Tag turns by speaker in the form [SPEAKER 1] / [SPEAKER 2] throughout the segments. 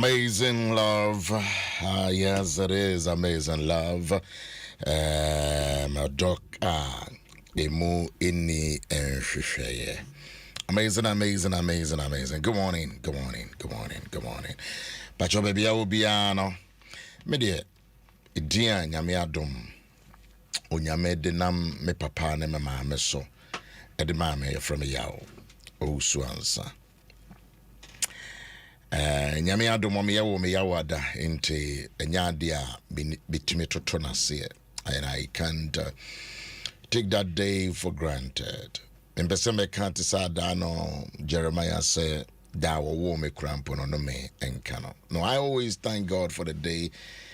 [SPEAKER 1] Amazing love. Yes, it is amazing love. Dok emu ini enhwehweye. Amazing. Good morning. Pacho baby no. Me de dia nyame adom. Onyame de nam me papa ne me maame so. E de maame from yawo. Owusu-Ansah. Nyame adom me yawo ada inte enyade a bitimi toto na se, and I can't take that day for granted. In Beseme can't say no Jeremiah said that wo me crampo no me enkano. No, I always thank God for the day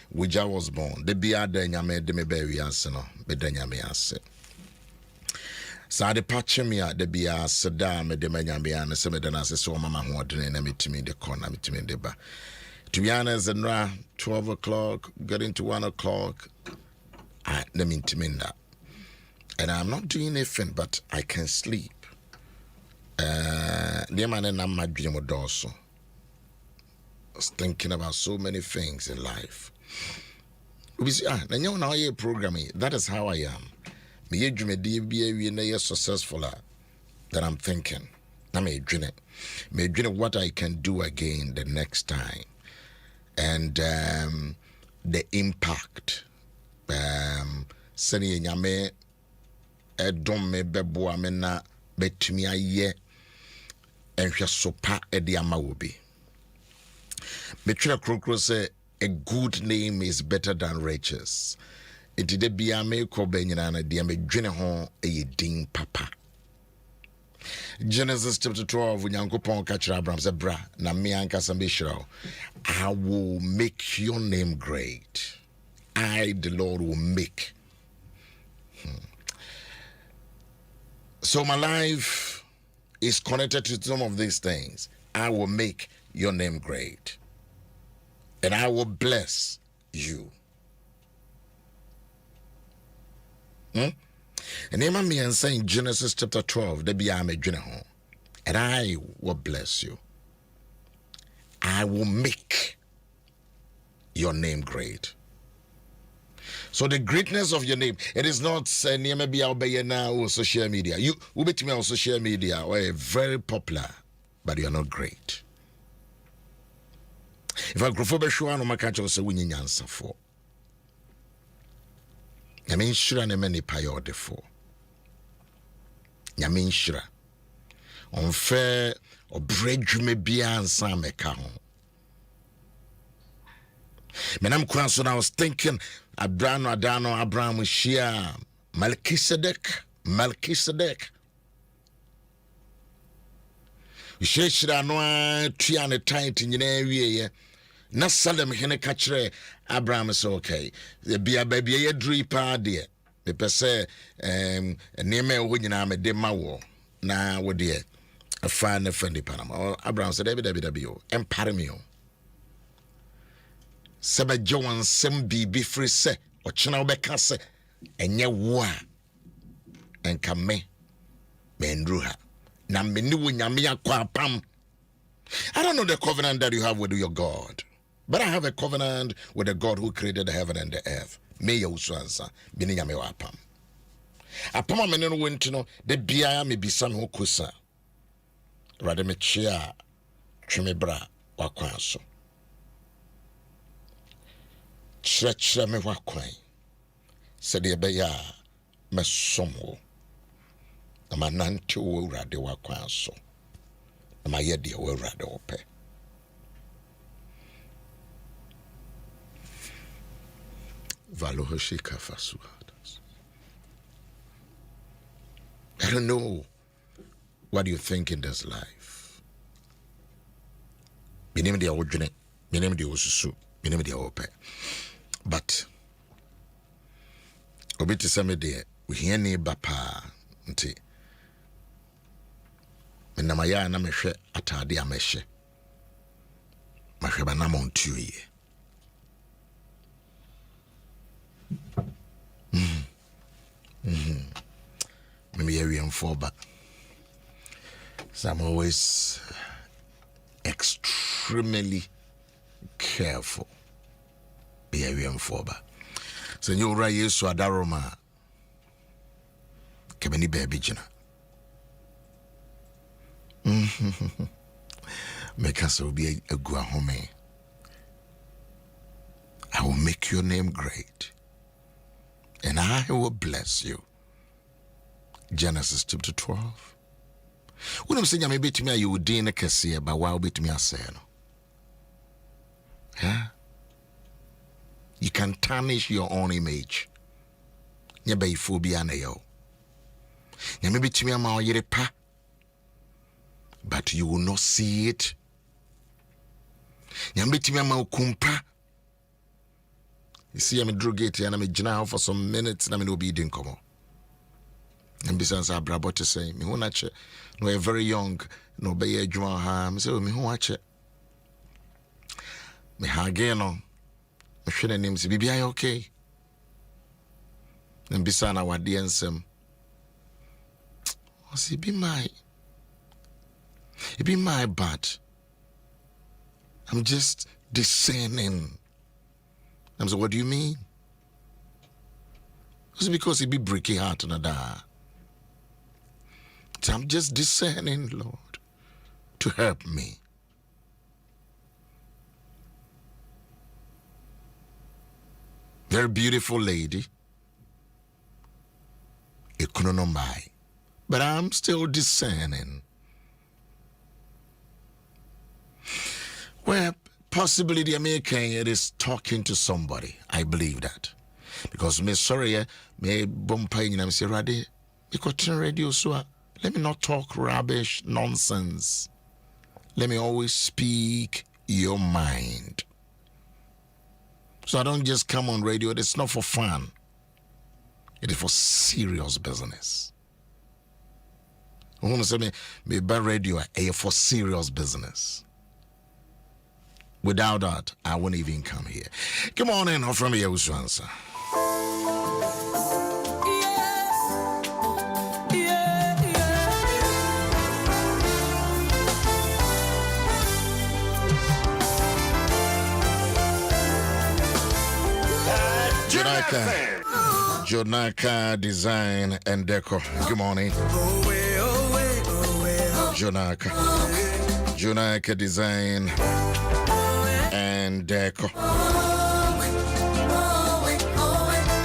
[SPEAKER 1] which I was born. The biada nyame de me be no be de nyame ase. Sa de patche me a de bia seda me de nyame an se me de na se so mama ho de na metimi de corner metimi de ba. To be honest, 12 o'clock, getting to 1 o'clock, I metimi that. And I'm not doing anything, but I can sleep. The man and I'm my dream also. I was thinking about so many things in life. We see, now you're programming. That is how I am. Me dream be successful that I'm thinking. I may dream it. May dream what I can do again the next time, and the impact. Seni nyame Adom me beboa me na betumi aye enhwe sopa ede ama wo bi. Me twere krokro say a good name is better than riches. It de bia me ko ba nyina na de me dwene ho din papa. Genesis chapter 12 Nyankopon ka kire Abraham say bra na me ankasa be hira. I will make your name great. I the Lord will make. So my life is connected to some of these things. I will make your name great. And I will bless you. And Emma me and saying Genesis chapter 12, the biyame home. And I will bless you. I will make your name great. So the greatness of your name, it is not maybe I'll be now on social media. You will be to me on social media or very popular, but you are not great. If I go for Beshua no makacho say we need answer for. I mean sure na many payode for. I mean sure. Unfair or bread me be answer meka ho. Menam kwan so I was thinking Abraham Shia Melchizedek. Sheshira no tuane tight nyina wie na Salem hene ka kire Abraham so okay. The bia baby ye dri pa de. Me pese neme wo nyina me de mawo na wo de afa na fendi panama. Abraham said David o empare me o. Seba Joan sem bibi free se or china obeka se enye wo a enka me ndruha na me ni wo nyame akwa pam. I don't know the covenant that you have with your God, but I have a covenant with the God who created the heaven and the earth. Me Owusu-Ansah bi ni nyame wa pam. Apam me no went no de bia me bisa me hokusa. Rade me chia tweme bra wakwan so. Chre me wakwan said the beya me somo na manante wo urade wakwan so na mayede wo urade ope. Valohoshika fasuhadas. I don't know what you think in this life. Minim dia wodwene, minim dia osusu, minim dia ope. But obiti same de we hear ni bapa nti menamaya na mehwe atade amehye mahwe ba na montuye maybe area and for but so I'm always extremely careful. Be a foba. So you right yesu adaroma. Kemeni baby jina. Make us be a gua home. I will make your name great, and I will bless you. Genesis chapter 12. When I'm saying maybe to me, you would din a cassia, but why be to me a say no? Yeah? You can tarnish your own image. You be phobia na yo. You maybe to me a ma pa, but you will not see it. You maybe to me a ma kumpa. You see, I'm a drug gate and I'm a general for some minutes and I'm in obedient come. And besides, I brought to say, me who watch it. No, you're very young. No, be a juma ham. So me who watch it. Me hageno. Me share names. Be okay. And besides, I want the ansem. I say, it be my bad. I'm just discerning. I'm saying, what do you mean? It's because it be breaking heart and a so I'm just discerning, Lord, to help me. Very beautiful lady. It couldn't know my, but I'm still discerning. Well, possibly the American it is talking to somebody. I believe that. Because me sorry, me bumping and I'm saying, Radi, me continue radio so let me not talk rubbish, nonsense. Let me always speak your mind. So I don't just come on radio. It's not for fun. It is for serious business. I want to say me by radio for serious business. Without that, I wouldn't even come here. Come on in, from here, Owusu-Ansah. Jonaka Design and Deco. Good morning. Jonaka Design and Deco.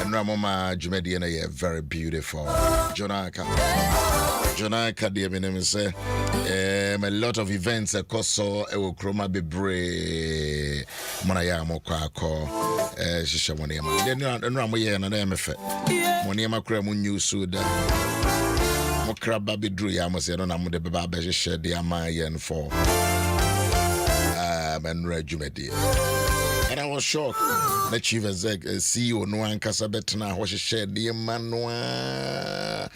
[SPEAKER 1] And Ramoma Jumediana, very beautiful. Jonaka, dear name is a lot of events across so Chroma Bebre Monaya Mokako. Shisha Moniama. Then Ramoye and MF. Moniama Cramun New Suda. Mokra Baby Drew Yamos, I don't know the Baba shed the Amayan for and Regimedia. And I was shocked. The chief CEO no one Casabetna was shared the Manua.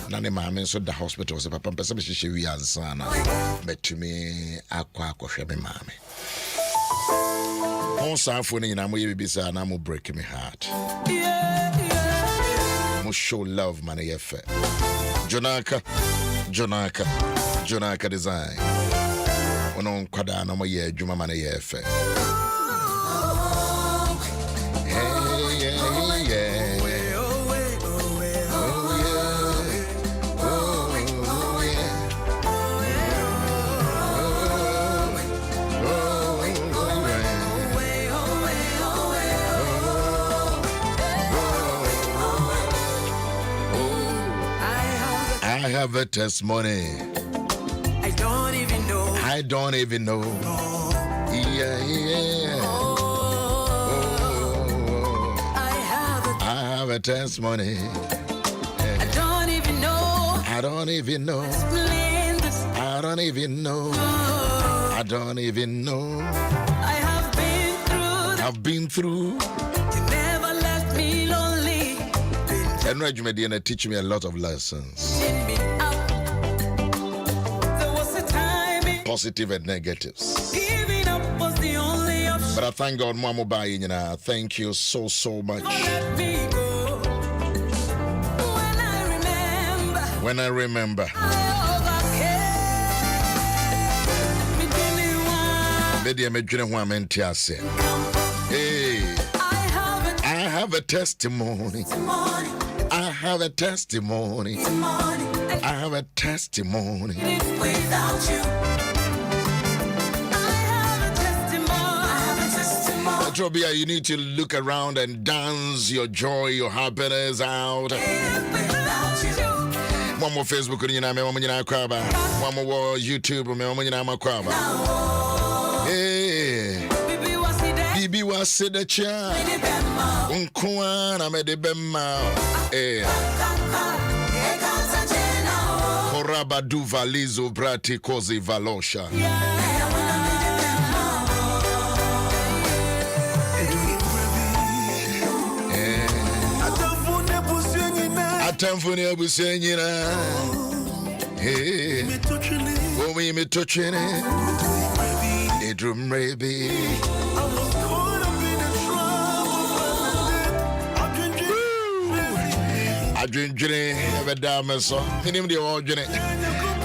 [SPEAKER 1] None mammy so the hospital was a papa Owusu-Ansah. Met to me aqua shebe mammy. On phone in a way be and I'm breaking my heart. Must show love, man. Jonaka Design. On Quada, no more year, Juma man. I have a testimony. I don't even know. Yeah. I have a testimony. I don't even know. I don't even know. I've been through. You never left me lonely. And Regimediana teach me a lot of lessons. Positive and negatives. Giving up was the only option. But I thank God, Mama Bayina. Thank you so much. Let me go. When I remember. media medwene ho amenti ase. Hey, I have a testimony. I have a testimony. I have a testimony. Without you, I have a testimony. Trobia, you need to look around and dance your joy, your happiness out. One more Facebook, one more YouTube, hey, Bibi was said the chair. Unkuana made the bema. Hey. Korabadu valizo brati kozi valosha. Atamfuni abusenyina. Hey, omi me touchine. Edrum rebi. I drink every damn so. I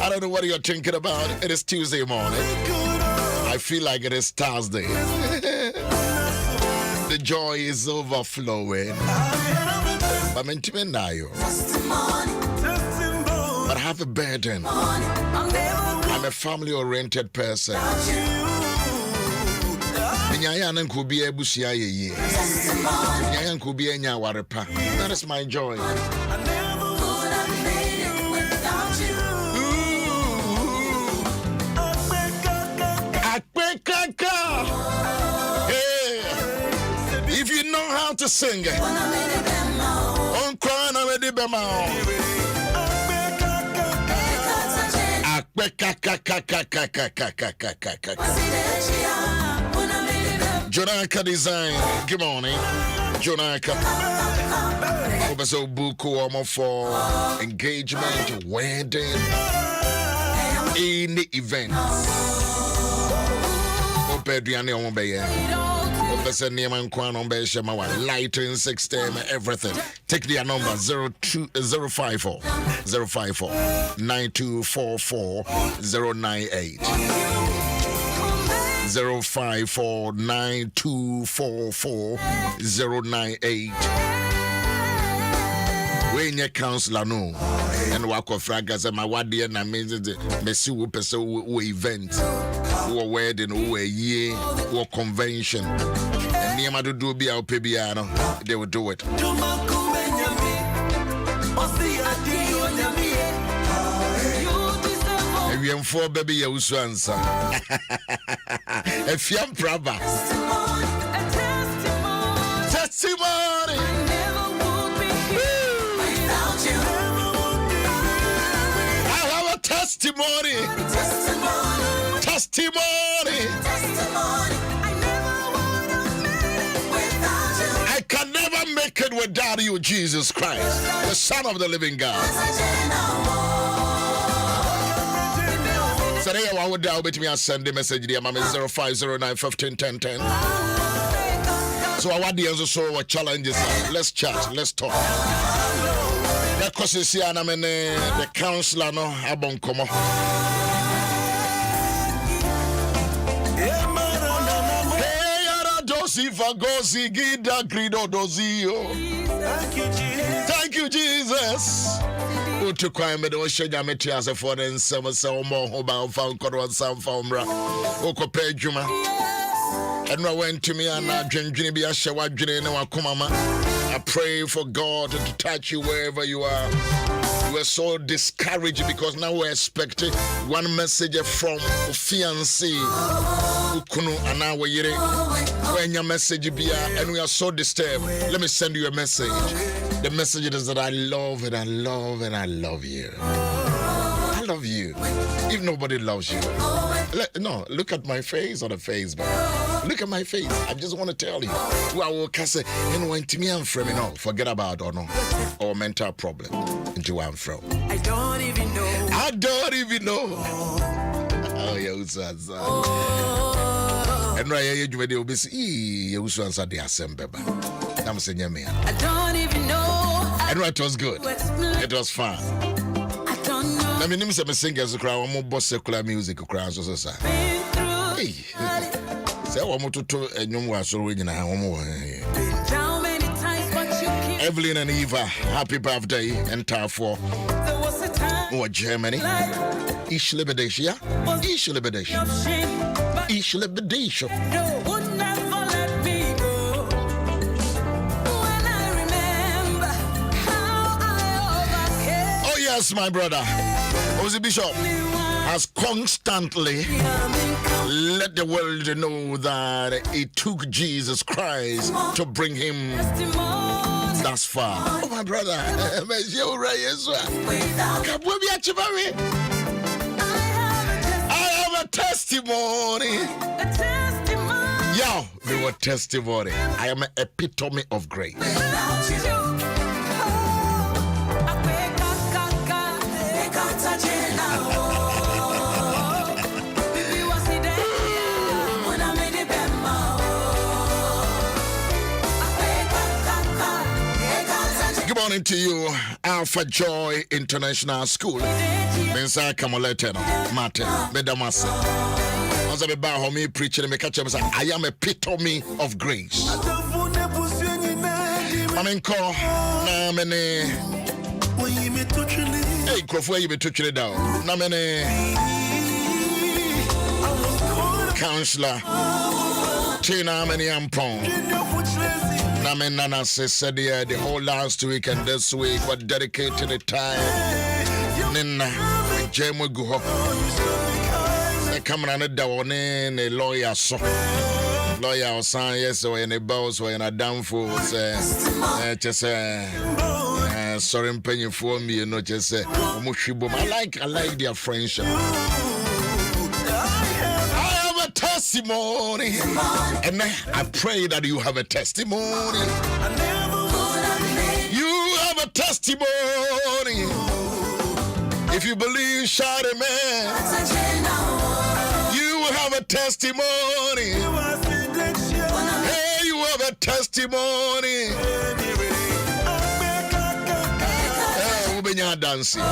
[SPEAKER 1] don't know what you're thinking about. It is Tuesday morning. I feel like it is Thursday. The joy is overflowing. But I have a burden. I'm a family-oriented person. That is my joy. Hey, if you know how to sing, Jonaka Design, good morning. Jonaka. So buku for engagement, wedding, any event. Lighting system, everything. Take their number 054 9244 098 054 9244 098. When your counselor no and walk of fragas and my wadi and amazing Messi will event or wedding or a year or convention and near my do be our pibiano, they will do it. If you're for baby Owusu-Ansah, if you're brother, testimony. Testimony. I can never make it without you, Jesus Christ, the Son of the living God. So there I would bet me and send the message dear mama 0509 15 10 10. So I want the answer so what challenges. Let's chat, let's talk. Because you see, I'm the counselor no abon komo. Thank you, Jesus. To crime the ocean Yametias for the summer so more about found Koran Sam Famra. Oko Pejuma. And I went to me and I drink Jimmy Ashawa Jina Kumama. I pray for God to touch you wherever you are. You are so discouraged because now we're expecting one message from fiancé. And now we're when your message be and we are so disturbed. Let me send you a message. The message is that I love and I love and I love you. I love you. If nobody loves you. No, look at my face on the Facebook. Look at my face. I just want to tell you. Who I will say, and when to me I'm from, you know, forget about or no, or mental problem. Into I'm from. I don't even know. Oh, yeah, Owusu-Ansah. And right here, you will be see Owusu-Ansah the assembly. I'm saying, yeah, man. I don't even know. And right, it was good. It was fun. I don't know. I mean, I'm singers who cry, I'm more secular music who cries, so. Hey, say one more to a new one, so we can have one more. Evelyn and Eva, happy birthday, and for Germany. Ich liebe dich, ja? Ich liebe dich. Ich liebe dich. Oh yes, my brother. Owusu Bishop has constantly let the world know that it took Jesus Christ to bring him thus far. Oh, my brother. I have a testimony. Yo, we were testimony. I am an epitome of grace. Good morning to you, Alpha Joy International School. Mensa Kamoleteno, Martin, Bedamasa. As I be by home preaching, me catch him say, I am a epitome of grace. Amenko, na mene. Hey, Crawford, you be touching it down. Na mene. Counselor, Tina many ampon. Nana said the whole last week and this week were dedicated the time. Nina, Jemu Guho. They come around the one in a lawyer, so lawyer or son, yes, or in a boss or in a downfall. Just sorry, penny for me, you know, just say, I like their friendship. Testimony, and I pray that you have a testimony. You have a testimony. If you believe, shout amen. You have a testimony. Hey, you have a testimony. Hey, dancing.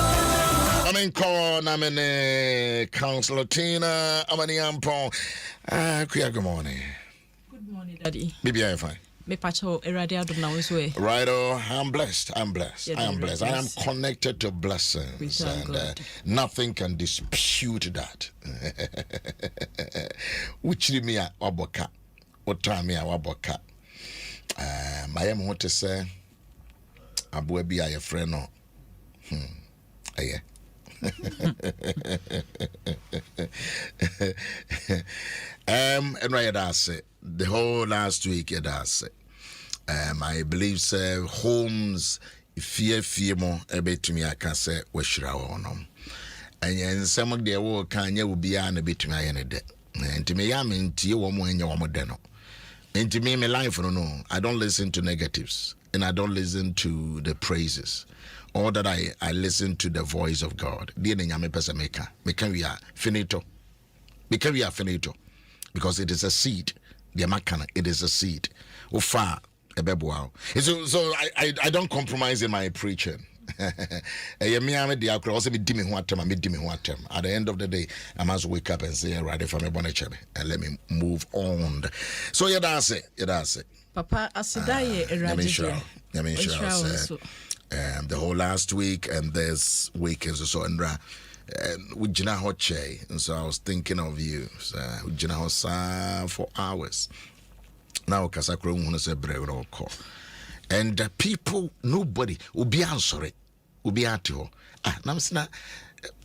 [SPEAKER 1] I'm in call, I'm in Counselor Tina, I'm in Yampon. Good morning.
[SPEAKER 2] Good morning, Daddy.
[SPEAKER 1] Baby, I'm fine.
[SPEAKER 2] Me pacho erade Adom na Owusu.
[SPEAKER 1] Right, I'm blessed. I am blessed. I am connected to blessings, and nothing can dispute that. Which me a waboka, what time me a waboka. I am what to say. Abu be a friend no. Yeah. And right, that's it. The whole last week, that's it. I believe homes fear more a bit to me. I can say we should have on and some of the work can you be a bit to me any day. And to me, I'm in tea one more in your modeno. And to me, my life, no, I don't listen to negatives and I don't listen to the praises. Or that I listen to the voice of God. Finito. Because it is a seed. It is a seed. So I don't compromise in my preaching. At the end of the day, I must wake up and say, right, if I'm a bonnet, and let me move on. So yeah, that's it.
[SPEAKER 2] Papa, Asidaye,
[SPEAKER 1] the whole last week and this week is so and so I was thinking of you for hours now Kasakro say and the people nobody will be answering will be at you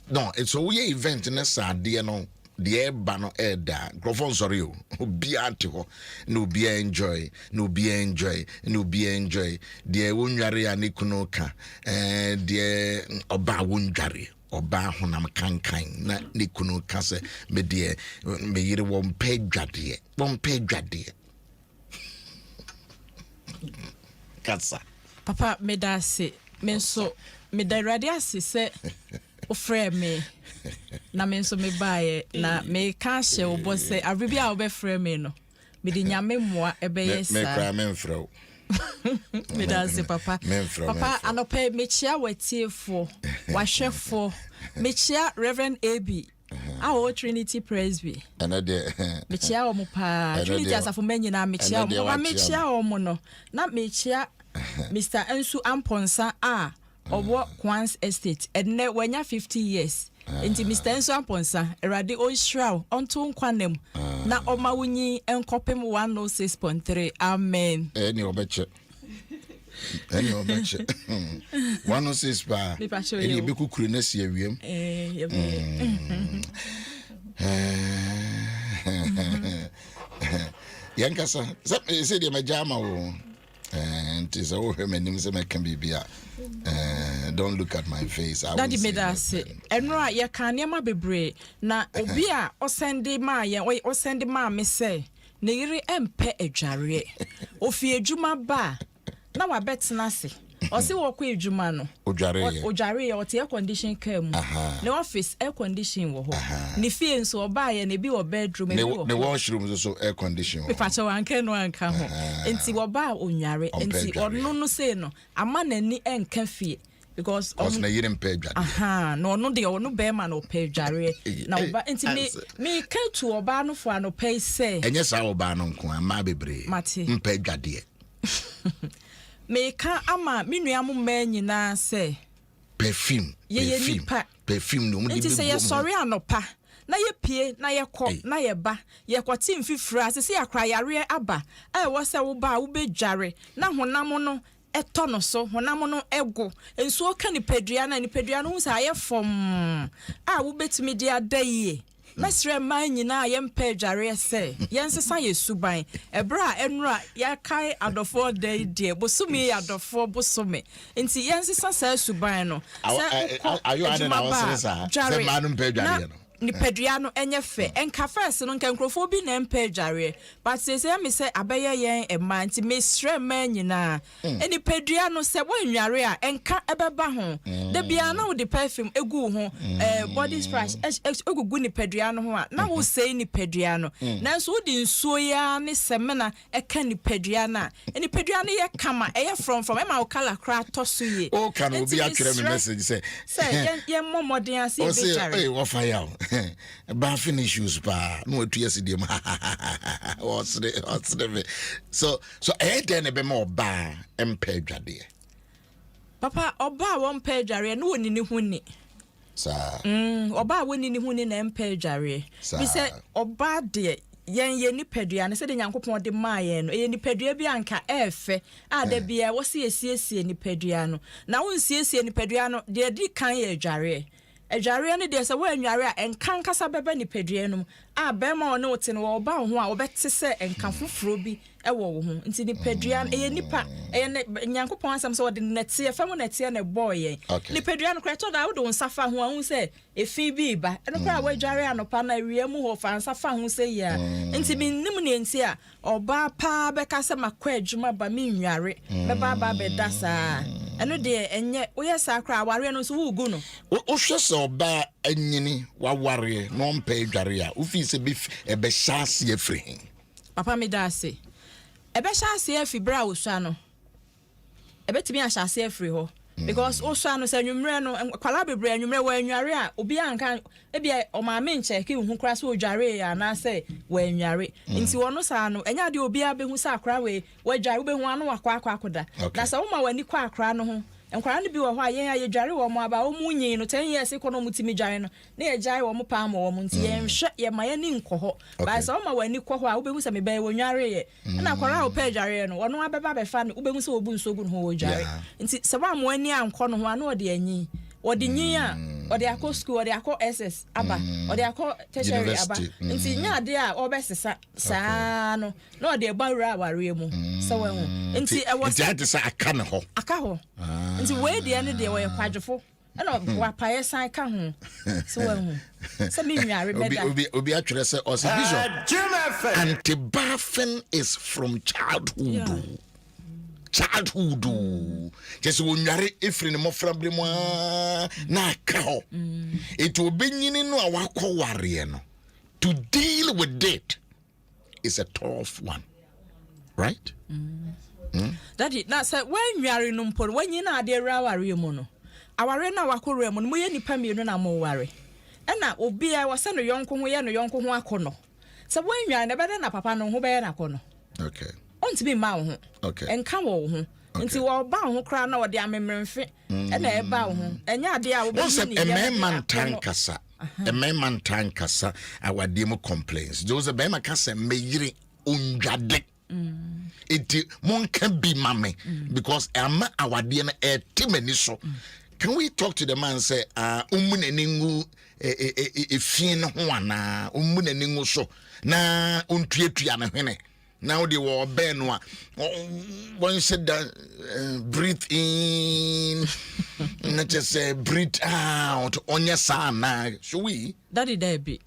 [SPEAKER 1] no it's a way event in a sad no the air banner air da grofon sorry you be at no be enjoy the unware ani kunoka the oba wunware oba honam kankan na ni kunoka se me de me yire won pedwade kasa
[SPEAKER 2] papa me da se me so me da radiasi se ofre me na me nso me bae na me ka hye wo bo se arebi a wo be frɛ me no me di nyame moa ebeye sa
[SPEAKER 1] me kra me mfrɛ
[SPEAKER 2] me da se papa anope me chia watiefo wahwefo me chia Reverend AB Our Trinity Presby.
[SPEAKER 1] Another
[SPEAKER 2] Michia Mupa, Trinity as a for many na Michia, Michia or Mono, not Michia, Mr. Owusu-Ansah of what Quan's estate, and net when you're 50 years. Into Mr. Owusu-Ansah, a radio shroud, on to Quanem, na Omawuni and Copem 106.3. Amen.
[SPEAKER 1] Any obetcha. Any obetcha. 106 bar. Any Biku Crunes, you. Yankasa, said my jama. And it's all her names can be beer. Don't look at my face.
[SPEAKER 2] Daddy made us say, and right, ya can yama be brave. Na obia or send the ma, or send the ma, me say, Niri empe a jarre. O fear Juma ba. Now I bet nasi. Or see what quay Jumano. O jarre or air condition came. No office air condition wo. Ni fee and so buy and be or bedroom. The
[SPEAKER 1] washroom is also air condition.
[SPEAKER 2] If I show one can come home. And see what bar on yare and see or no say no. A man and ni en can fee. Because
[SPEAKER 1] na yidin pay jare.
[SPEAKER 2] No de no bear man or pay jare. Now but into me can to oba no for no pay say.
[SPEAKER 1] And yes, our ban on kwa ma bebre.
[SPEAKER 2] Mati.
[SPEAKER 1] Pay jade.
[SPEAKER 2] Me ka ama me nuamu man nyina say
[SPEAKER 1] perfume. Perfume no
[SPEAKER 2] nti say ye sorry anopa na ye pie na ye kɔ na ye ba ye kwati mfifira se se akra yare aba wo se wo ba wo bejare na honam no eto no so honam no ego enso ka ni padua no hu sa ye fom wo betimi dia daye Mesre man nyina yempe dware se yensesa yesuban ebra enura yakai adofo day de bosumi adofo bosome nti yensesa sa suban no
[SPEAKER 1] ayo ade na wosesa se manum pe dware no
[SPEAKER 2] ni padua no enye fe enka first no nka nkrofo bi na empe dware but say me say abeye yen e man nti mesre man nyina eni padua no se wanware a enka ebeba ho da bia na wo de perfume egu ho body spray egugu ni padua no ho a na wo say ni padua no na so wo di nsuo ya ne semena eka ni padua na eni padua no ye kama eye from e ma wo kala kra to so ye
[SPEAKER 1] o kan obi atwere me message say
[SPEAKER 2] ye momodin ase be jare
[SPEAKER 1] wo fire ba finish use pa no atu yesidem what's the so then be more ba empe dwade
[SPEAKER 2] papa oba won pe dware no woni ni huni
[SPEAKER 1] sa
[SPEAKER 2] oba woni ni huni na empe dware bi se oba de yen ni padua ne se de Nyankopon de maaye no ye ni padua bi anka efe ada bia wo se esiesie ni padua no na wo nsiesie ni padua no de di kan ye dware Ejare ne de se wa nware a enkan kasa bebe ni padua no a be ma one wote no wo ba ho a wo bete se enkan foforo bi e wo wo ho nti ni padua e nipa e Nyankopon asam se wo de nete fam nete na boy ni padua no kreto da wo do nsafa ho a hu se efi bi ba eno kra wa dware anopa na wie mu ho fa nsafa ho se ya nti bi nim ne nti a oba pa be kasa makwa adwuma ba mi nware be ba be dasa eno de enye wo yesa kra aware no so wo gu no
[SPEAKER 1] wo hwese oba anyini waware no mpa dware a ufi se bi ebe hyase afri
[SPEAKER 2] papa me da se ebe hyase afi bra wo sua no ebe timi a hyase afri ho because o sua no se nwumre no kwala bebre nwumre wa nware a obi anka ebi o ma me nche ki hu kra so dware ya na se wa nware nti wono sa no enya de obi a behu sa akra we wa dware behu anu akwa akoda na sa wo ma wani kwa akra no ho enkwara no bi wo ho a yen ya dware wo mo aba wo mu nyin no 10 years ko no mutimi dware no na ye dware wo mo pa mo wo mo nti yen hwe ye ma ye ni nkoho ba sa wo ma wani kɔ ho a wo behu sa me ba wo nware ye na akwara wo pa dware no wono abeba be fa no wo behu sa wo bu nsogu no ho wo dware nti se ba mo ani ankɔ no ho anu ode anyi odi nyin a odi akɔ school odi akɔ SS aba odi akɔ tertiary aba nti nya ade a obesesa saa no na odi eba wura aware mu so we hu nti e wo
[SPEAKER 1] nti ade sa aka ne ho
[SPEAKER 2] nti we de ne de wo ye kwadwefo na wa paye san ka ho so we hu so me nware meda
[SPEAKER 1] obi atwere se vision anti-baffin is from childhood just wonware efri ne mofrable mu na aka ho it will be nyini no a wakɔ ware no to deal with it is a tough one, right?
[SPEAKER 2] Daddy na say when nware no mpo when nyina ade ra ware mu no aware na wakɔre mu no mo ye nipa mienu na mo ware Ena obi a wase no yonko ho ye no yonko ho akono. Se wanwan na bede na papa no ho be na akono.
[SPEAKER 1] Okay.
[SPEAKER 2] Ontimi ma wo ho.
[SPEAKER 1] Okay.
[SPEAKER 2] Enka wo ho. Nti wo ba ho kra na wo de amemremfe. Ena e ba wo ho. Enya ade a wo be ni.
[SPEAKER 1] A man tankasa awade mu complaints. Those a bema kasa meyire undwade. Iti monka bi mame because ama awade na etimani so. Can we talk to the man say umunenengu efie no ho ana umunenengu so na ontuatua na hwene. Now they were benwa. One said that breathe in, not just say breathe out. On your son, should we?
[SPEAKER 2] Daddy Debbie.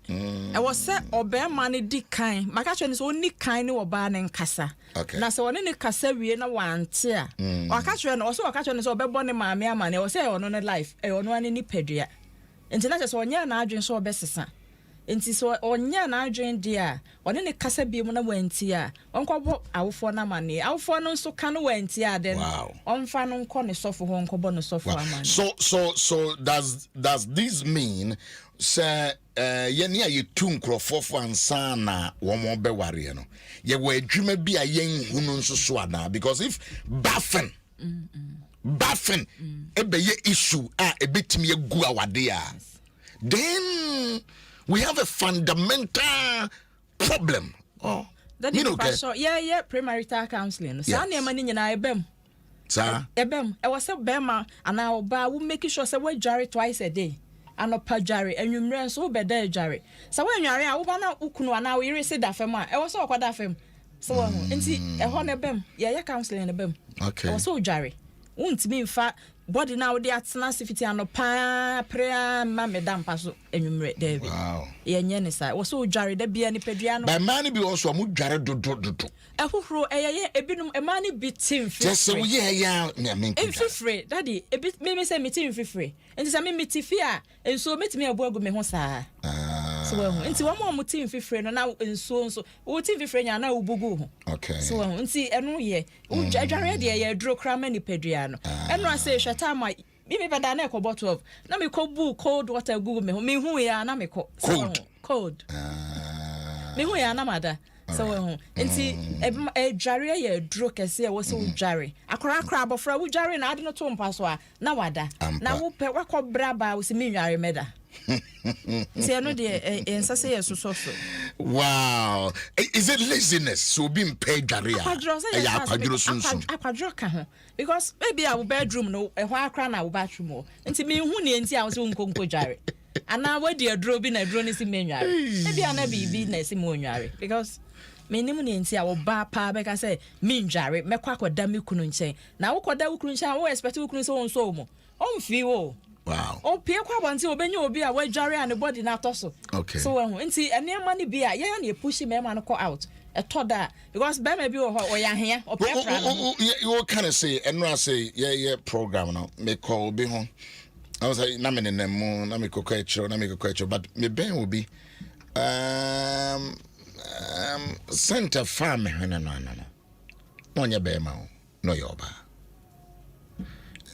[SPEAKER 2] I was said obey money dick kind. My catcher is only kind or ban and cassa.
[SPEAKER 1] Okay.
[SPEAKER 2] Now, so one in the cassa we na one tear. Or catcher and also a catcher is obey bonny my mere money or say on a life, or no one any pedia. And tonight is one year and I drink so best. Enti so onya na adwen dia one ne kasa bi mu na wanti a onkobo awofo na mane awofo no nso ka no wanti a den onfa no nko ne sofo ho nkobo no sofo amane
[SPEAKER 1] so does this mean say ye ne aye tu nkrofo fo ansa na wo mo be ware no ye wa adwuma bi a yen hunu nso so ana because if baffen ebe ye issue a ebetimi egu awade a then we have a fundamental problem. Oh,
[SPEAKER 2] that is okay. Yeah, premarital counseling. Sa na ema ni nyina ebem.
[SPEAKER 1] Sa
[SPEAKER 2] ebem. E was say bema and I oba we make sure say we jare twice a day. Anopa jare enwumre so be da jare. Sa we nware a wo ba na ukunu ana we rese da fam a e was so kwada fam. So ho enti e ho na ebem. Yeah, counseling na ebem.
[SPEAKER 1] Okay.
[SPEAKER 2] E was so jare. Untimi mfa body now they atena sifiti anopa prayer ma medam paso enwumre David.
[SPEAKER 1] Wow.
[SPEAKER 2] Ye nye ne sai. Wo so dware da bia ni pedua no.
[SPEAKER 1] By man bi also mu dware dodo.
[SPEAKER 2] Ehohoro eye ebinum e man bi tim free.
[SPEAKER 1] Just say we ya na men.
[SPEAKER 2] Free daddy e bi me say me tim free. Enti say me mitifi a enso metimi abu agu me ho saa. So we ho. Enti wo mo tim free no na enso wo tim free nya na ubugu ho.
[SPEAKER 1] Okay.
[SPEAKER 2] So we ho. Enti eno ye. Wo dware de ye dro kra ma ni pedua no. Eno say time me bada na ekọ bottle of na me ko bu cold water gugu me hu ya na me ko cold me hu ya na mada so we hu enti e dware ye duro kese e wo se dware akora abofra wo dware na ade no to mpa so a na wada na wo pe wakọ braba wo se me nware meda nti eno de ensase ye so
[SPEAKER 1] wow is it laziness so be pay dware ya akwadro sunsun
[SPEAKER 2] akwadro ka ho because maybe our bedroom no e ho akra na wo bathroom o nti me hu ne nti a wo se nkonko dware ana we de adro bi na adro ni si me nware maybe ana bibi na si me nware because me nim ne nti a wo ba pa be ka say me nware me kwa akoda me kunu nchen na wo koda wo kunu nchen wo expect wo kunu so won so mo on fi wo.
[SPEAKER 1] Wow.
[SPEAKER 2] Oh, pia kwa banti obenya obi a we dware and body na toso.
[SPEAKER 1] Okay.
[SPEAKER 2] So when nti enema ni bi a ye na push me man ko out. E to da because be ma bi o ya hia o prepare no.
[SPEAKER 1] You kind of say and I say yeah program no me call obi ho. I was like na me nemu na me kokọ echo but me ben obi center farm no. No nya be ma no yoba.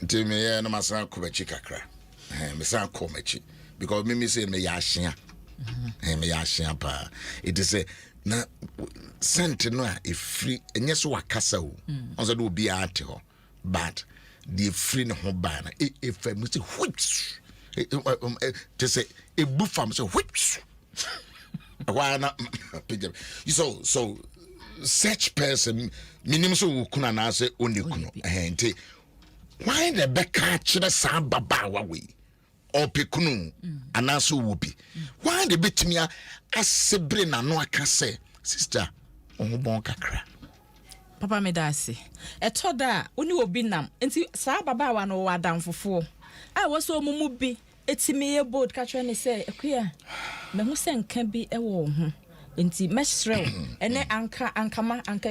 [SPEAKER 1] Nti me ye no masan ko bachi kakra. Me san ko machi because me say me ya hia. Me ya hia pa. It is a na sent no a free enye so wakasa o. On say do obi ate ho. But the free no ho ba na if me say which to say e bu fam say which. Why not so such person minimum so kuna na say oni kuno. Nti why the beka chire sa baba wa we opekunu anaso wubi why the betimia asebre na no aka say sister ohobon kakra
[SPEAKER 2] papa me da ase eto da oni obi nam enti sa baba wa no wadam fofo a wo so mumu bi etimi ye bold ka twa ne say akua me hu se nka bi e wo ho enti mesrew ene anka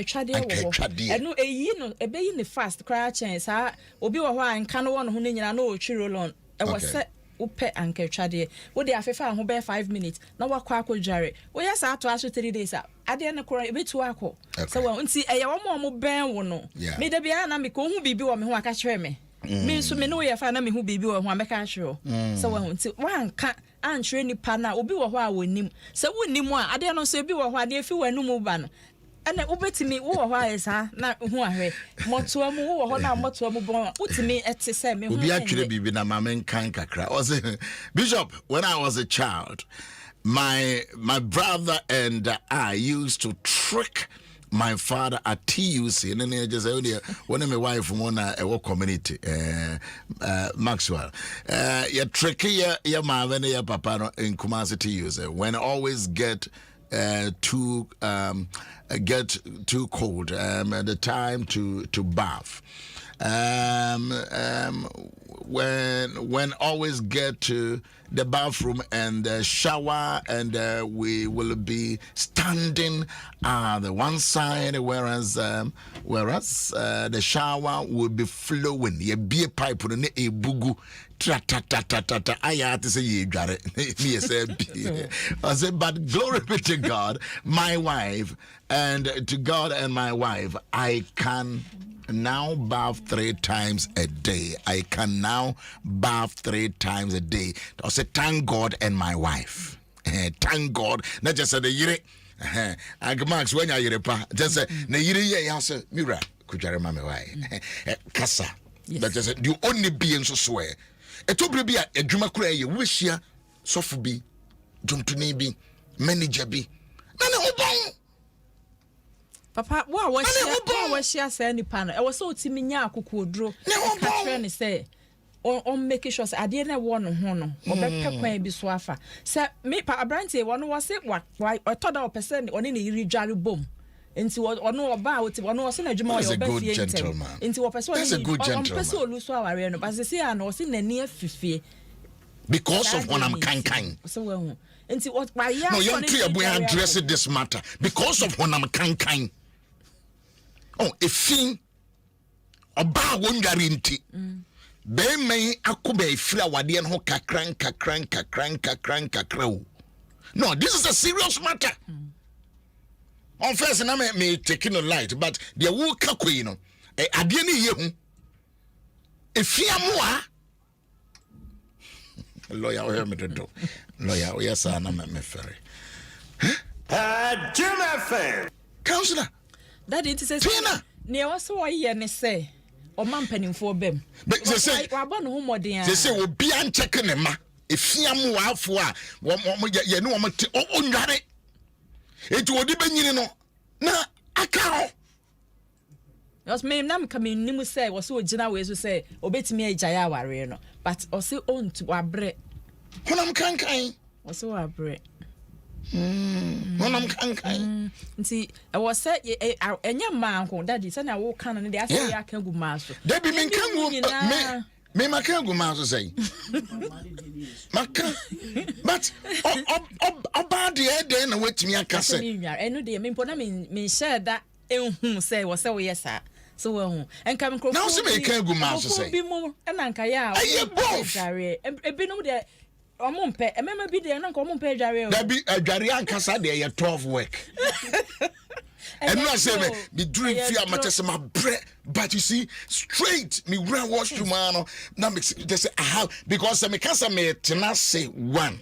[SPEAKER 2] twade wo eno eyi no ebeyi ne fast cry chance ha obi wo ho anka no wo no ho ne nyina no o twiro lon e wo se upe anka twade wo de afefa ho be 5 minutes na wakọ akọjare wo yes ato aso 3 days ade ne kora ebetu akọ so wo enti eye wo mo ben wo no me da bia na me ko hu bibi wo me ho aka kyerɛ me Me so me no ye fa na me hu bibi wo ho ameka hwe so wo nti wan ka anhwe nipa na obi wo ho a wonim se wonim a ade no so ebi wo ho ade afi wanu ba no ene ubetimi wo ho ayesa na hu ahwe moto amu wo ho na moto amu bon utimi ete se me hu
[SPEAKER 1] obi atwere bibi na mamen kan kakra o say Bishop, when I was a child, my brother and I used to trick my father at TUC, and then I just say, one of my wife from one community, Maxwell. You tricky your mom and your papa in Kumasi TUC. When I always get too cold, the time to bath. When always get to the bathroom and the shower, and we will be standing the one side, whereas the shower will be flowing. Ye be a pipe on a bugu. I had to say ye got it. I said, but glory be to God, my wife, and to God and my wife, I can now bath 3 times a day. I can now bath 3 times a day. I say, thank God and my wife. Thank God. Not just the yere. Max, when you pa, just say, na yere ye answer, Mira, could you remember why? Kasa. But just you only be in so swear. It will be a drama cry, you wish ya, soft be, jump to be, manager be.
[SPEAKER 2] Papa, what was she say nipa no? E was so timi nya akokodro. Ka try ne say on make sure say ade na wo no ho no. Obepɛ kwan bi so afa. Say me pa abrante wo no was say what otoda person oni ne yiri dware bom. Enti ono oba wo ti ono se na adwuma yo ba fie ntem. Enti wo person oni person olu so aware no. But say ya no se nani afifie.
[SPEAKER 1] Because of when I'm kan.
[SPEAKER 2] So we enti what why ya.
[SPEAKER 1] No, you clear boy address this matter because of when I'm kan. Oh, a thing about one guarantee. Be may akube flower the ho kakran. No, this is a serious matter. On first, na me taking a light, but the wo kakwe no. Adie ni ye hu. Efiamoa. Lawyer, we hear me do. Lawyer, yes, na me ferry.
[SPEAKER 3] Jim FM.
[SPEAKER 1] Counselor.
[SPEAKER 2] That it says near was so I ne say or man penning for bem.
[SPEAKER 1] But they say they say we be unchecking them. If you am for you know I'm on it would be no na aka.
[SPEAKER 2] Yes, me nam coming nimu say was so gina we so say obetimi agya aware no but o say on to abre.
[SPEAKER 1] Honam kan
[SPEAKER 2] was so abre.
[SPEAKER 1] Honam kan
[SPEAKER 2] nti I was say enya man ko daddy say na wo kan no dey say ya kan gu maso.
[SPEAKER 1] Dey be me kan gu me makan gu maso say. Makan but oba dey na wetimi aka say.
[SPEAKER 2] Enu dey me mpo na me share that ehun say was say we yes sir. So we and come crop.
[SPEAKER 1] Now say me kan gu maso say.
[SPEAKER 2] Bi mu na nka ya.
[SPEAKER 1] Aye bof.
[SPEAKER 2] Ebinom dey omumpe emema bi dey na nka omumpe adware o.
[SPEAKER 1] Da bi adware ankasa dey ye 12 work. And no say me dream fear matches my bread, but you see straight me run wash tomorrow. Now me say I have because me can say me tena say one.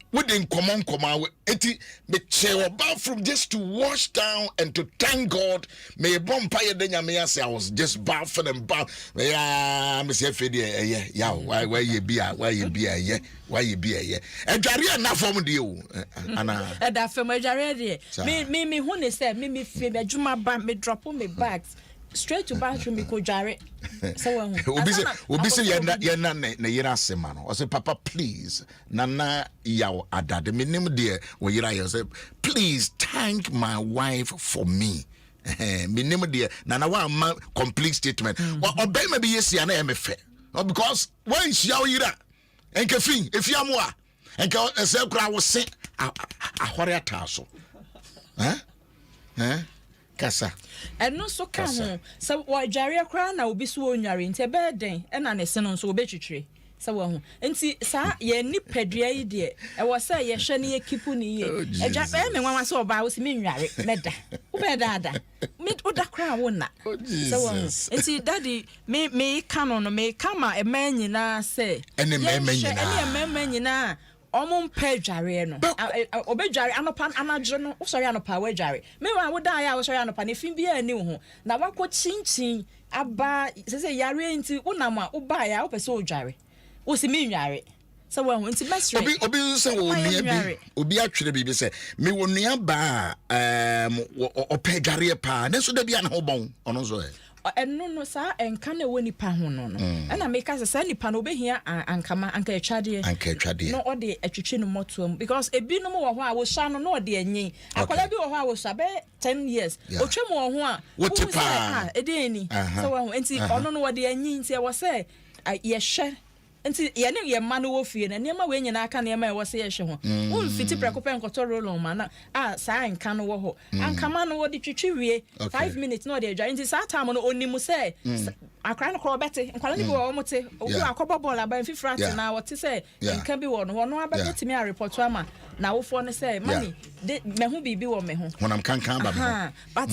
[SPEAKER 1] We didn't come on eti me chair bathroom just to wash down and to thank God. Me bonfire denya me say I was just bathing and bath. Yeah, me say fedi yeah why you be yeah. Adware na form de o ana
[SPEAKER 2] da fam adware de me hu ne say me fie me adwuma ba me drop me bags straight to bathroom me ko dware. So
[SPEAKER 1] obi say ye na yira asema no. I say papa please nana yaw adade me nim de wo yira ye say please thank my wife for me. Me nim de nana wa complete statement. Obey me be yes ya na me fe. Because when she yaw yira enke fin efiamoa enke se kura wo se ahore ataso. Kasa.
[SPEAKER 2] And no so can so why Jaria cry na obi so onware nte be den e na ne se no so obetwitwe so wo nti sa ye ni padua yi de e wo say ye hwe ne ye kipu ni ye eja e me nwanwa so oba wo si me nware meda wo be da me oda kra wo na so wo nti daddy me kano no me kama e man nyina say
[SPEAKER 1] ene
[SPEAKER 2] me nyina omum pe dware no obedware anopa anadwo no usori anopa we dware me wa wo da ya wo sori anopa ne fin bia ani ho na wakọ chinchin aba se yare nti wonam a wo ba ya wo pese wo dware wo si me nware so wo nti mesre
[SPEAKER 1] obi se wo nua bi obi atwere bi se me wo nua ba ope dware pa ne so da bia na ho bon ono so
[SPEAKER 2] no sa enka na woni pa ho no na make us say nipa no obehia ankama anka etwade no ode etwetwe no moto because ebi no mo wo ho a wo sha no ode enyin akola bi wo ho a wo sha be 10 years otwem wo ho a
[SPEAKER 1] wo tipa
[SPEAKER 2] edeni so wo enti ono no ode enyin nti e wo say ye hwe nti ye ne ye ma no wo fie na niam we nyina aka niam e wo se ye hwe ho wo mfiti prekope nkoto rolo ma na sa anka no wo ho anka ma no wo di twetwe wie 5 minutes no dey dry nti sa time no onimu se akra no ko bete nkwala ni bi wo mote obi akobo ball aba mfifra ati na wo te se nka bi wo no abeti me a report ama na wo fo ne se mami me hu bibi wo me ho
[SPEAKER 1] honam kankan ba me ho
[SPEAKER 2] but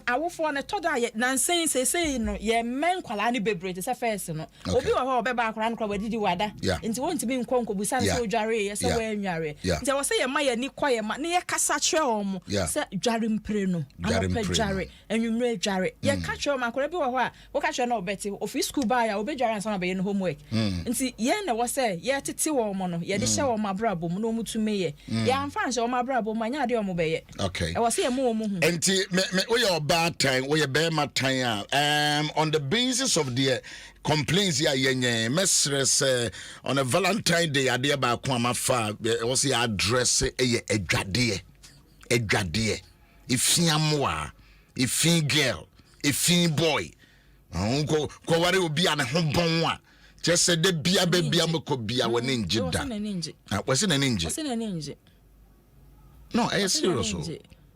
[SPEAKER 2] awofo na toda ye nansen sesei no ye men kwala ni bebrete se first no obi wo ho obeba akora no kwa didi wada nti wonti bi nkonko busan so dware ye se we nware nti wo se ye ma ye ni koye ma ne ye kasa kire omo se dware mpre no ampe dware enwumre dware ye ka kire ma akora bi wo ho a wo ka kire na obeti office school ba ya obedware ansa na be ye no homework nti ye na wo se ye tete wo mo no ye de hye wo mabrabo mu no mutume ye ye amfa hye wo mabrabo ma nya de wo mo be ye e wo se ye mo mu hu
[SPEAKER 1] nti me bad time we be my time on the basis of the complaints ya yenye mesres on a Valentine Day ade ba ko amafa was the address edwade ifiamoa ifin girl ifin boy ko ware obi an ho bon a just said de bia bia mko bia woni njida wase na ninje no are you serious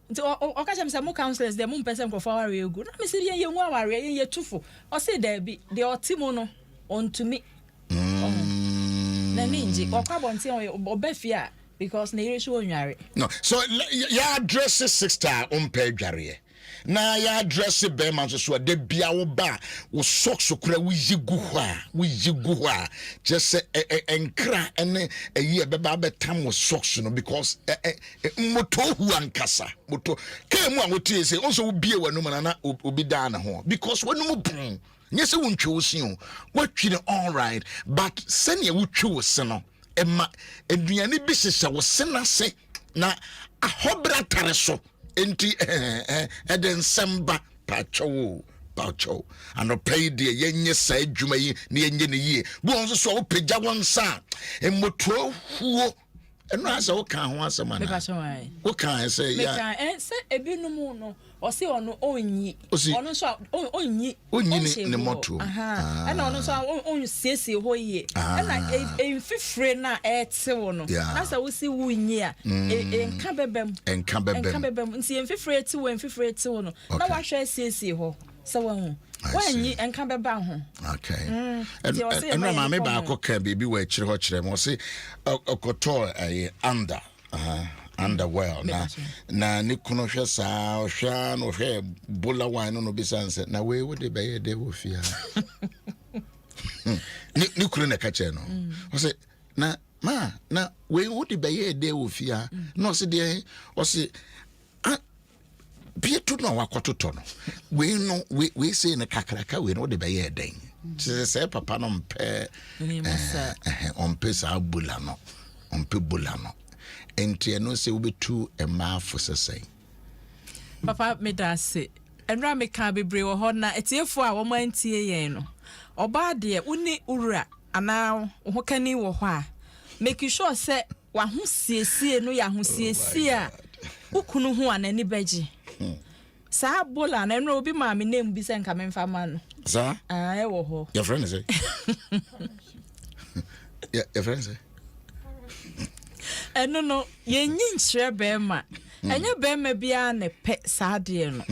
[SPEAKER 2] nti o ka chem say mo counselors dem mo person ko forward we go na me say ye hu aware ye tufo o say there be the otimo no on to me na ninji o kwa bonti o be fia because na ire so onware
[SPEAKER 1] no so ya address sister pe dware na ya address be man so de bia wo ba wo socks kura wo yigu ha just say enkra ene eyi be ba betam wo socks no because moto hu ankasa moto ke mu a wo tie say onso wo bie wanu na obi da na ho because wanu mu pon nye se wo ntwe wo sin wo twire all right but sene wo twe wo se no ema aduane bi hyehyɛ wo se na se na ahobra tare so enti eden samba pacho anopay de yenye sa adwuma yi na yenye ne yie bu onso so wo pagya won sa emoto huo eno asa wo kan ho asema na wo kan say ya me kan
[SPEAKER 2] say ebinum no o se ono onyi ono so onyi
[SPEAKER 1] ne moto
[SPEAKER 2] ana ono so onyi siesie ho yie ana enfifre na ete wo no na sa wo si wunyi a enka bebem nti enfifre ete wo no na wa hwe siesie ho so wo wanyi enka beba ho
[SPEAKER 1] okay eno ma me ba akoka bibi wa akire ho kire mo se okoto underwell na ni kuno hwe saa hwa no hwe bola wine no bisanse na we wo de be de wo fia ni kuro na ka che no o se na we wo de be de wo fia no se de o se bietu no wakototo no we say na kakraka we no de be ye den say papa no mpe onpe sa bula no enti no say we betu e ma fo sesai
[SPEAKER 2] papa me da se enra me ka bebre wo ho na etiefo a wo mantie yen no oba de uni ura ana ho kani wo ho a make sure say wa ho siesie no ya ho siesie a ukunu ho anani beji sa bola na enro obi ma me name bi se nka me mfa ma no
[SPEAKER 1] sa
[SPEAKER 2] e wo ho
[SPEAKER 1] your friend say yeah your friend say
[SPEAKER 2] no ye nyi nchire be ma Enye be me bia ne pe saade no.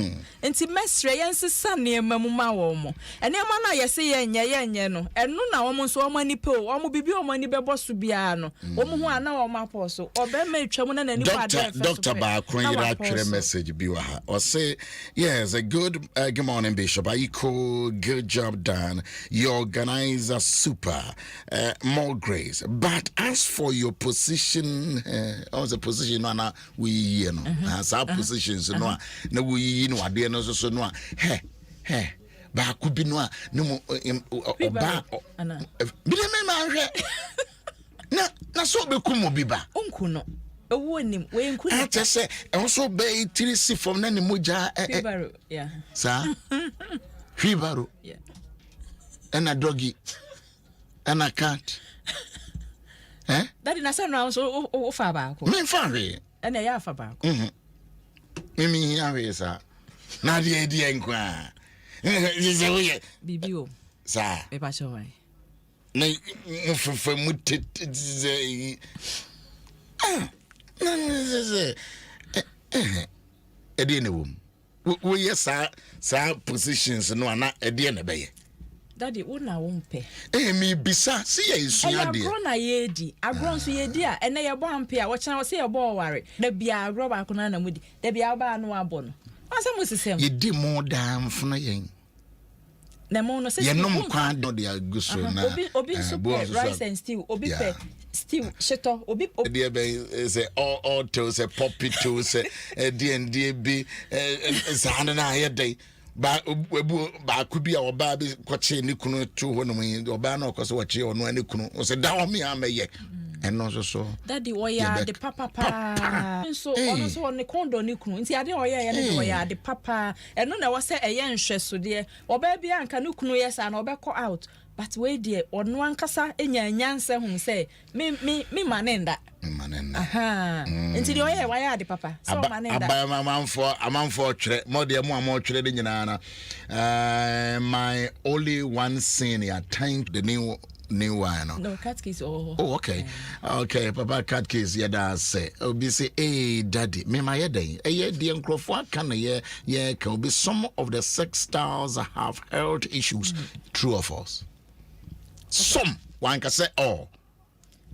[SPEAKER 2] Enti mesre yensesa ne mamuma wo mo. Ene ma na yese yenye no. Eno na wo mo so wo mani pe wo mo bibi wo mani bebo so bia no. Wo mo ho ana wo mapo so. Obe ma etwam na nani kwa da fe.
[SPEAKER 1] Dr. Bakron yira twere message bi wa ha. Or say, yes, a good morning, Bishop. Aiko, good job done. You organize a super, more grace. But as for your position, as a position, no, we as our positions, no, we ade no so no. Hey. Ba could be no ba. Na so be kumo biba.
[SPEAKER 2] Unkuno. Owonim we nku
[SPEAKER 1] na tese enso be tirisi from na ne moja
[SPEAKER 2] Hwibaro yeah
[SPEAKER 1] sa Hwibaro
[SPEAKER 2] yeah
[SPEAKER 1] and a doggy and a cat
[SPEAKER 2] that na say no so o fa ba ko
[SPEAKER 1] me fa we
[SPEAKER 2] and ya fa ba ko
[SPEAKER 1] me ya we sa na de nkwa ze we
[SPEAKER 2] bibi o
[SPEAKER 1] sa
[SPEAKER 2] e ba cho wai
[SPEAKER 1] na mfufa mutze Edine wom. We yes sa positions no na edine beye.
[SPEAKER 2] Daddy una wompe.
[SPEAKER 1] Me bisa see ye sua de.
[SPEAKER 2] Agro na yedi. Agro so yedi a ene ye bo ampe a wo chena wo se ye bo ware. Da bia agro ba ko na na mudi. Da bia ba no abo no. Asa mo sisem.
[SPEAKER 1] Ye di mo dam funa yen.
[SPEAKER 2] Na mo no se
[SPEAKER 1] ye nom kwan do de aguso na.
[SPEAKER 2] Obi so rice and stew. Obi pe stew sheto obi
[SPEAKER 1] dey be say all to say poppy to say D&D be zana na ye dey ba ku bi a oba bi kwache ni kunu tu ho no mu oba na okoso wache ono ani kunu o say da o me amaye eno so
[SPEAKER 2] daddy oya the papa so ono so ne kondo ni kunu nti ade oya ye ne oya the papa eno na wo say eye nhweso de oba bi anka ne kunu yesa na obekọ out but we there ono ankasa enya nyanse hu say me manenda aha nti de oya wa ya de papa so manenda
[SPEAKER 1] aba amanfo twere mo de mo amo twere de nyina na my only one senior thank the new one
[SPEAKER 2] no cat case oh
[SPEAKER 1] okay okay papa cat case yeah that say obi say hey daddy me my day eh the nkrofo aka na yeah can be some of the sex stars have health issues true or false some one can say oh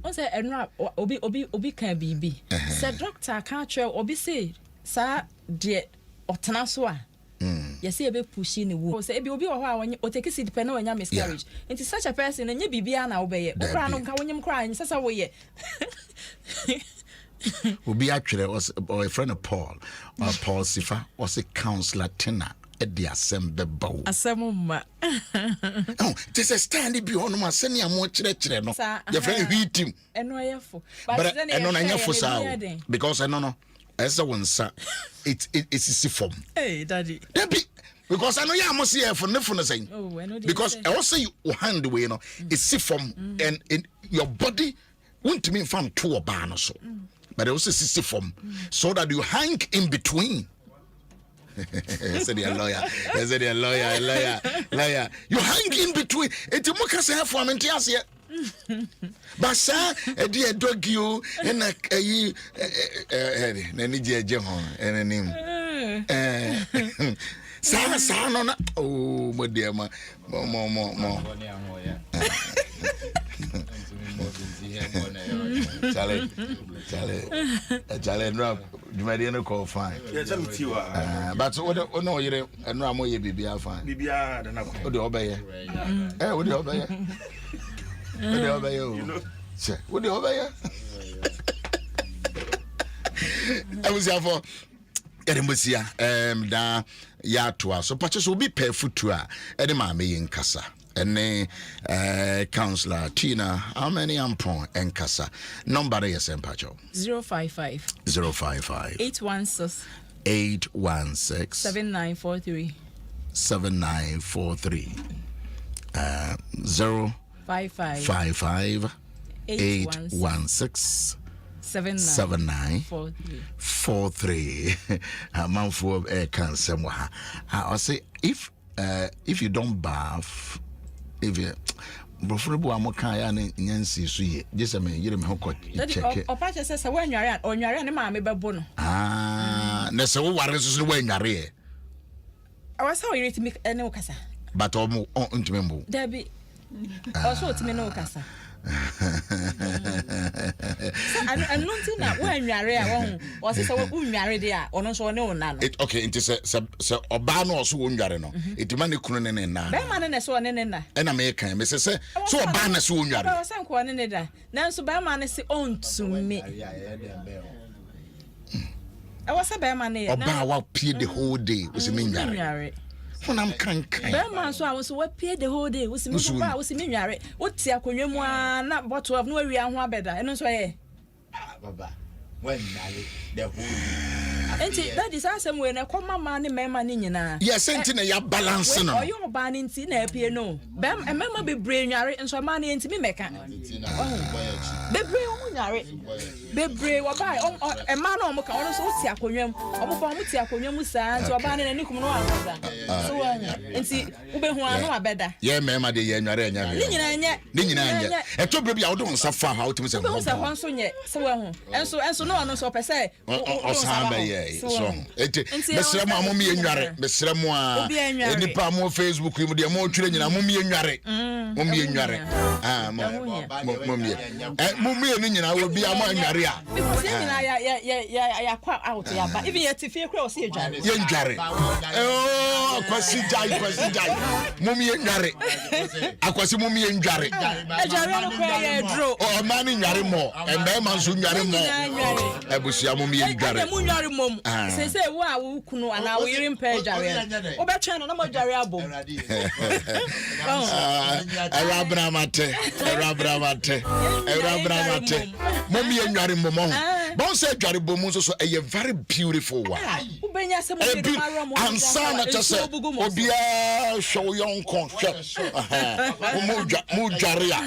[SPEAKER 2] o say enra obi kan bibi say doctor can tell obi say sa de otena so a yes e be pushi ni wo say e be obi wo ho a wonye o take seed pen na wanya miscarriage into such a person na nya bibia na wo be ye okra no nka wonyem kra anya sasa wo ye
[SPEAKER 1] obi atwere was a friend of Paul Sifa was a counselor tenor at the assembly bow
[SPEAKER 2] asemma
[SPEAKER 1] oh this is stand bi ono ma sene amo kire no your friend hit him
[SPEAKER 2] eno yefo
[SPEAKER 1] but eno na nyefo sa because eno no esa wonsa it is form
[SPEAKER 2] hey daddy
[SPEAKER 1] because I know you must see for nothing saying because I also you hand way no it's form and in your body won't mean from two or ban so but also see form so that you hang in between. Said a lawyer. You hang in between. It's a much say for Mentias yet. But sir, a dear dog you and a and a name. Sana no oh my dear more. Charlie, no, you might not call fine. But what no, you know, more you be fine. Bibia, then I would obey. Would you obey? Would you obey you? Would you obey? I was here for Edemusia, da ya to us. So, patches will be pay foot to her. Edema me in Casa. And Counselor Tina, how many ampon and Casa? Number is Empacho
[SPEAKER 2] 055 816 7943
[SPEAKER 1] 055 816 7943 a month for cancer. I say if you don't bath, if you brofo bu amoka ya ne nyansi so ye gese me yire me hokọ check
[SPEAKER 2] o pa che se we nware onware ne ma me bebo no
[SPEAKER 1] na se wo ware so we nware e
[SPEAKER 2] awasa o yire ti me ene okasa
[SPEAKER 1] but o ntime mbo
[SPEAKER 2] Debbie also ti me no okasa I don't think that when you are there, or say, we married there, or no, so no, no.
[SPEAKER 1] Okay, it is a Obano or so wounded. It demanded Kunin and
[SPEAKER 2] Bearman and so on, and
[SPEAKER 1] American, Mrs. So a banner soon.
[SPEAKER 2] I was some one in there. Now, so Bearman is own to me. I was a Bearman, or bow peer the whole day was a married. When I'm can't Bearman, so I was what paid the whole day was married. What's your conjuma, not bottle of no area, one better, and also
[SPEAKER 3] when the whole
[SPEAKER 2] that is awesome when I come my money, my money,
[SPEAKER 1] yes, sent in a balance.
[SPEAKER 2] Or you're banning tin a piano. Bam, and mamma be brain and so money into me make Be brave or buy a man on Macon, so Siaconum, or from Siaconum, Sans, or banning a new so and see, Ube Juan better.
[SPEAKER 1] Yeah, mamma, the Yanare, and to be out on so far how to say, one so yet, so no one so per se, or Samba, so Mr. Mammy and Yare, Mr. Moa, any palm more Facebook, you would be more children, and Mummy and Yare, Mummy and Yare, Mummy and I will be a man, Yare. I quite out here, but even yet, if you cross here, young Jarry. Oh, Quasi Mummy and Yare. I was Mummy and Jarry. Oh, man in Yare more, and Bearman soon Yare more. I was Mummy and Jarry.
[SPEAKER 2] Say, wow, Kuno, and I will impair Jarry. Over China, no more Jarriabo.
[SPEAKER 1] Rabramate. Mommy and Yari Momon. Bon said Jari Bomus also a very beautiful one. And son, just said, Obia, show young conscious. Mujaria,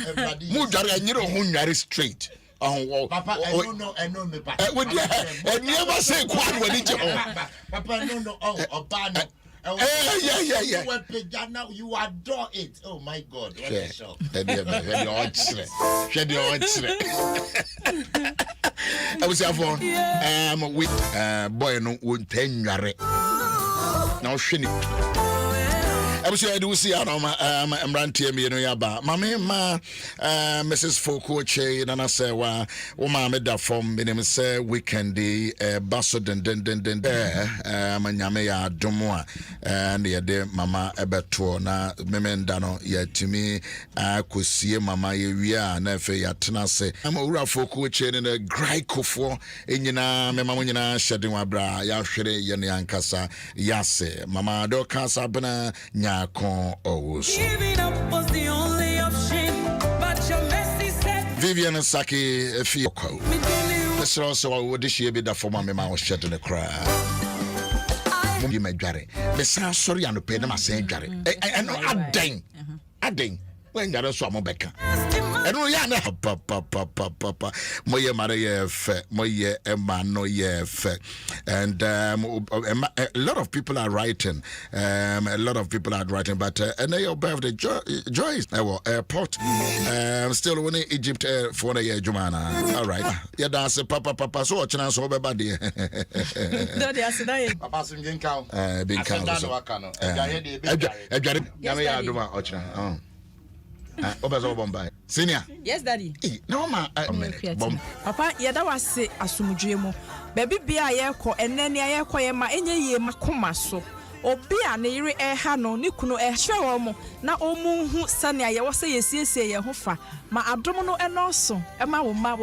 [SPEAKER 1] you know, Hunyari straight. Oh, Papa, I know me, Papa. I never say quite when it's Papa, no, Obano. Yeah. You adore it. Oh my God. What a show. I was with boy no would 10 yare. Now shini. I was I do see I'm ranting me no yaba. Mama Mrs. Fokoche and I say wa mama da form name say weekend basso den manyame ya domo and ye mama ebeto na memenda no ya timi akosie mama ye wia na fe ya tena se am owura Fokoche ne graikofo enyina mema nyina hyede wa bra ya hwere ye ne ankasa yase mama do kasa bena Owusu. Vivian Saki Fioko. This also would she be the former member was shut in the crowd. You may Jarry. The sorry and pay them a saying Jarry. And adding. When you're so Mobecca. And we are papa. Moye Maria Moye Emma no yef. And a lot of people are writing. But and they observe the Joyce airport. Still when Egypt for a year Jumana. All right. Yeah, that's a papa so a chance over body. Papa Singing cow. Big cow. Senior.
[SPEAKER 2] Yes, Daddy.
[SPEAKER 1] No, ma.
[SPEAKER 2] Papa, yada was say asumujemo. Baby be a yako and then ya ma enye ye makoma so. Obi a ne yire ha no ne kunu hwe mo na omu hu sane ya wo say yesiesie ye ho fa ma adomo no eno so e ma wo ma